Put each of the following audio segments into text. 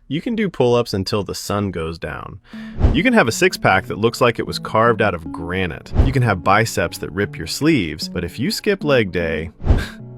You can do pull-ups until the sun goes down. You can have a six-pack that looks like it was carved out of granite. You can have biceps that rip your sleeves, but if you skip leg day,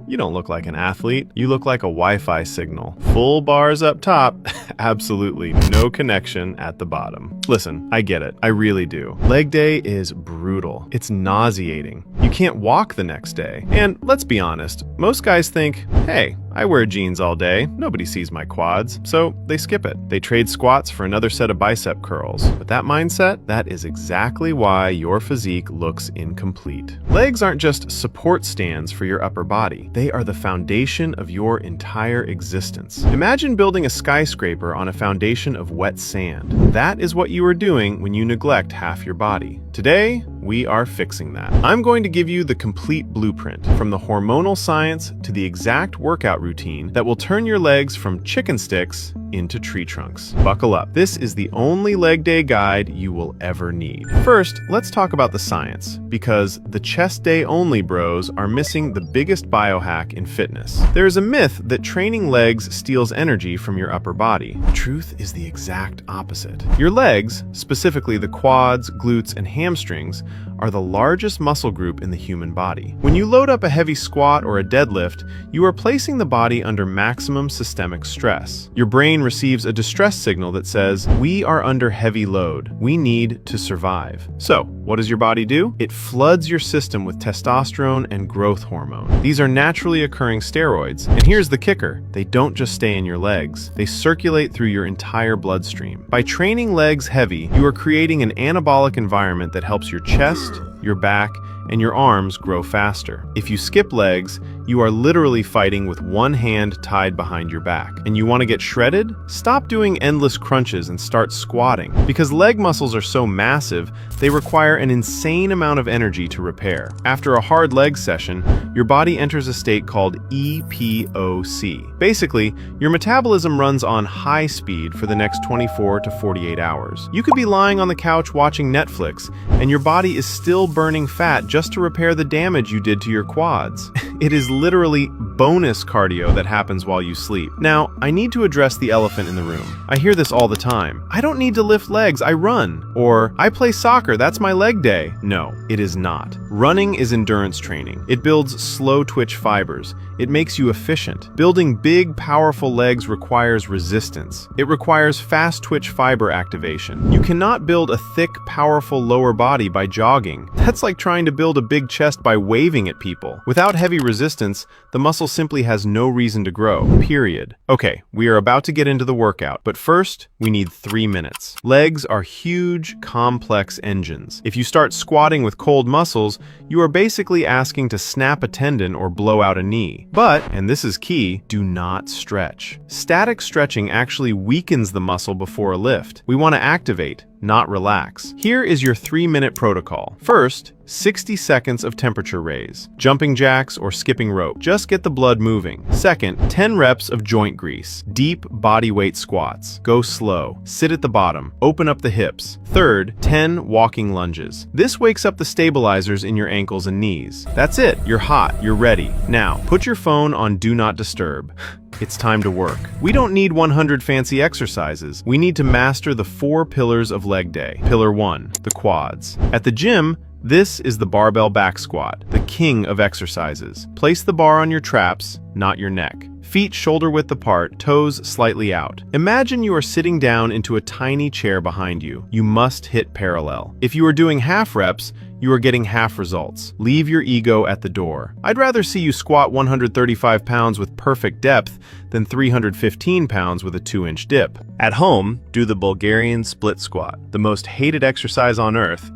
you don't look like an athlete. You look like a Wi-Fi signal. Full bars up top, absolutely no connection at the bottom. Listen, I get it. I really do. Leg day is brutal. It's nauseating. You can't walk the next day. And let's be honest, most guys think, hey, I wear jeans all day. Nobody sees my quads. So they skip it. They trade squats for another set of bicep curls. With that mindset, that is exactly why your physique looks incomplete. Legs aren't just support stands for your upper body. They are the foundation of your entire existence. Imagine building a skyscraper on a foundation of wet sand. That is what you are doing when you neglect half your body. Today, we are fixing that. I'm going to give you the complete blueprint, from the hormonal science to the exact workout routine that will turn your legs from chicken sticks into tree trunks. Buckle up. This is the only leg day guide you will ever need. First, let's talk about the science, because the chest day only bros are missing the biggest biohack in fitness. There is a myth that training legs steals energy from your upper body. The truth is the exact opposite. Your legs, specifically the quads, glutes, and hamstrings, are the largest muscle group in the human body. When you load up a heavy squat or a deadlift, you are placing the body under maximum systemic stress. Your brain receives a distress signal that says, we are under heavy load. We need to survive. So, what does your body do? It floods your system with testosterone and growth hormone. These are naturally occurring steroids. And here's the kicker. They don't just stay in your legs. They circulate through your entire bloodstream. By training legs heavy, you are creating an anabolic environment that helps your chest, your back, and your arms grow faster. If you skip legs, you are literally fighting with one hand tied behind your back. And you want to get shredded? Stop doing endless crunches and start squatting. Because leg muscles are so massive, they require an insane amount of energy to repair. After a hard leg session, your body enters a state called EPOC. Basically, your metabolism runs on high speed for the next 24 to 48 hours. You could be lying on the couch watching Netflix, and your body is still burning fat just to repair the damage you did to your quads. It is literally bonus cardio that happens while you sleep. Now, I need to address the elephant in the room. I hear this all the time. I don't need to lift legs, I run. Or, I play soccer, that's my leg day. No, it is not. Running is endurance training. It builds slow twitch fibers. It makes you efficient. Building big, powerful legs requires resistance. It requires fast twitch fiber activation. You cannot build a thick, powerful lower body by jogging. That's like trying to build a big chest by waving at people. Without heavy resistance, the muscle simply has no reason to grow, period. Okay, we are about to get into the workout, but first, we need 3 minutes. Legs are huge, complex engines. If you start squatting with cold muscles, you are basically asking to snap a tendon or blow out a knee. But, and this is key, do not stretch. Static stretching actually weakens the muscle before a lift. We want to activate, not relax. Here is your 3-minute protocol. First, 60 seconds of temperature raise. Jumping jacks or skipping rope. Just get the blood moving. Second, 10 reps of joint grease. Deep body weight squats. Go slow. Sit at the bottom. Open up the hips. Third, 10 walking lunges. This wakes up the stabilizers in your ankles and knees. That's it. You're hot. You're ready. Now, put your phone on Do Not Disturb. It's time to work. We don't need 100 fancy exercises. We need to master the 4 pillars of leg day. Pillar 1, the quads. At the gym, this is the barbell back squat, the king of exercises. Place the bar on your traps, not your neck. Feet shoulder width apart, toes slightly out. Imagine you are sitting down into a tiny chair behind you. You must hit parallel. If you are doing half reps, you are getting half results. Leave your ego at the door. I'd rather see you squat 135 pounds with perfect depth than 315 pounds with a 2-inch dip. At home, do the Bulgarian split squat, the most hated exercise on earth.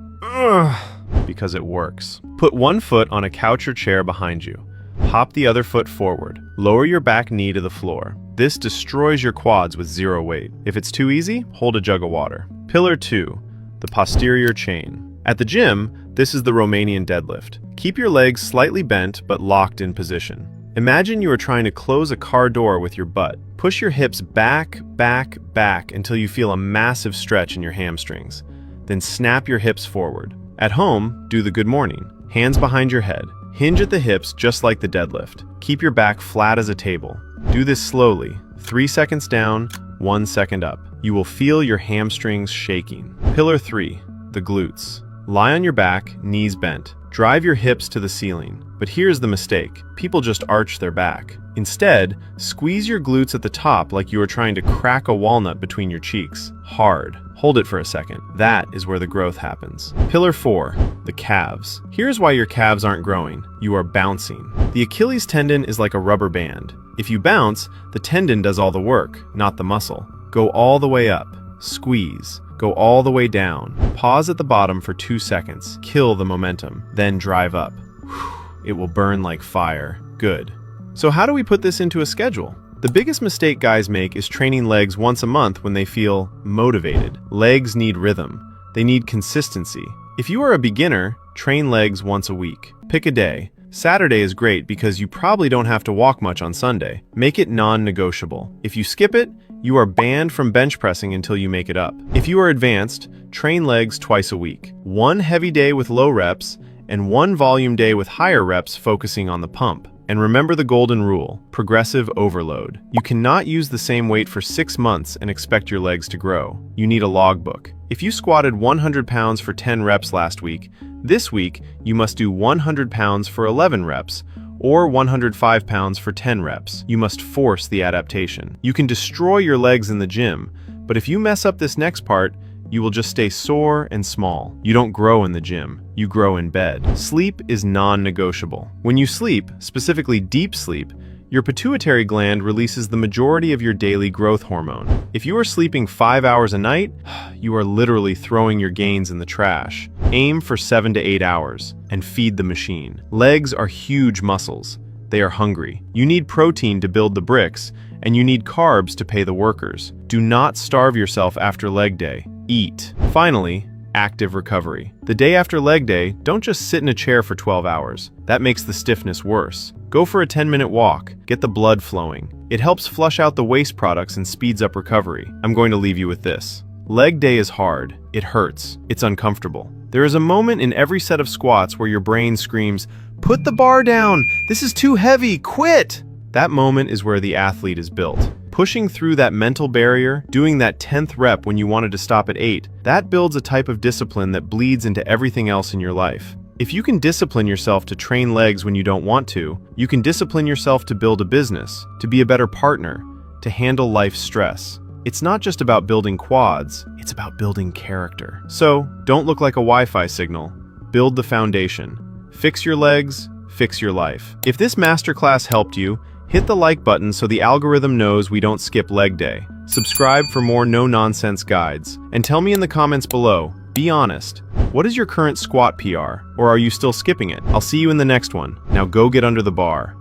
Because it works. Put one foot on a couch or chair behind you. Hop the other foot forward. Lower your back knee to the floor. This destroys your quads with 0 weight. If it's too easy, hold a jug of water. Pillar 2, the posterior chain. At the gym, this is the Romanian deadlift. Keep your legs slightly bent but locked in position. Imagine you are trying to close a car door with your butt. Push your hips back, back, back until you feel a massive stretch in your hamstrings. Then snap your hips forward. At home, do the good morning. Hands behind your head. Hinge at the hips just like the deadlift. Keep your back flat as a table. Do this slowly. 3 seconds down, 1 second up. You will feel your hamstrings shaking. Pillar 3, the glutes. Lie on your back, knees bent. Drive your hips to the ceiling. But here's the mistake. People just arch their back. Instead, squeeze your glutes at the top like you are trying to crack a walnut between your cheeks. Hard. Hold it for a second. That is where the growth happens. Pillar 4, the calves. Here's why your calves aren't growing. You are bouncing. The Achilles tendon is like a rubber band. If you bounce, the tendon does all the work, not the muscle. Go all the way up. Squeeze. Go all the way down. Pause at the bottom for 2 seconds. Kill the momentum. Then drive up. It will burn like fire. Good. So how do we put this into a schedule? The biggest mistake guys make is training legs once a month when they feel motivated. Legs need rhythm. They need consistency. If you are a beginner, train legs once a week. Pick a day. Saturday is great because you probably don't have to walk much on Sunday. Make it non-negotiable. If you skip it, you are banned from bench pressing until you make it up. If you are advanced, train legs twice a week. 1 heavy day with low reps and 1 volume day with higher reps focusing on the pump. And remember the golden rule, progressive overload. You cannot use the same weight for 6 months and expect your legs to grow. You need a logbook. If you squatted 100 pounds for 10 reps last week, this week you must do 100 pounds for 11 reps, or 105 pounds for 10 reps. You must force the adaptation. You can destroy your legs in the gym, but if you mess up this next part, you will just stay sore and small. You don't grow in the gym, you grow in bed. Sleep is non-negotiable. When you sleep, specifically deep sleep, your pituitary gland releases the majority of your daily growth hormone. If you are sleeping 5 hours a night, you are literally throwing your gains in the trash. Aim for 7 to 8 hours and feed the machine. Legs are huge muscles. They are hungry. You need protein to build the bricks, and you need carbs to pay the workers. Do not starve yourself after leg day. Eat. Finally, active recovery. The day after leg day, don't just sit in a chair for 12 hours. That makes the stiffness worse. Go for a 10-minute walk. Get the blood flowing. It helps flush out the waste products and speeds up recovery. I'm going to leave you with this. Leg day is hard. It hurts. It's uncomfortable. There is a moment in every set of squats where your brain screams, "Put the bar down! This is too heavy! Quit!" That moment is where the athlete is built. Pushing through that mental barrier, doing that 10th rep when you wanted to stop at 8, that builds a type of discipline that bleeds into everything else in your life. If you can discipline yourself to train legs when you don't want to, you can discipline yourself to build a business, to be a better partner, to handle life's stress. It's not just about building quads, it's about building character. So, don't look like a Wi-Fi signal. Build the foundation. Fix your legs, fix your life. If this masterclass helped you, hit the like button so the algorithm knows we don't skip leg day. Subscribe for more no-nonsense guides. And tell me in the comments below, be honest, what is your current squat PR? Or are you still skipping it? I'll see you in the next one. Now go get under the bar.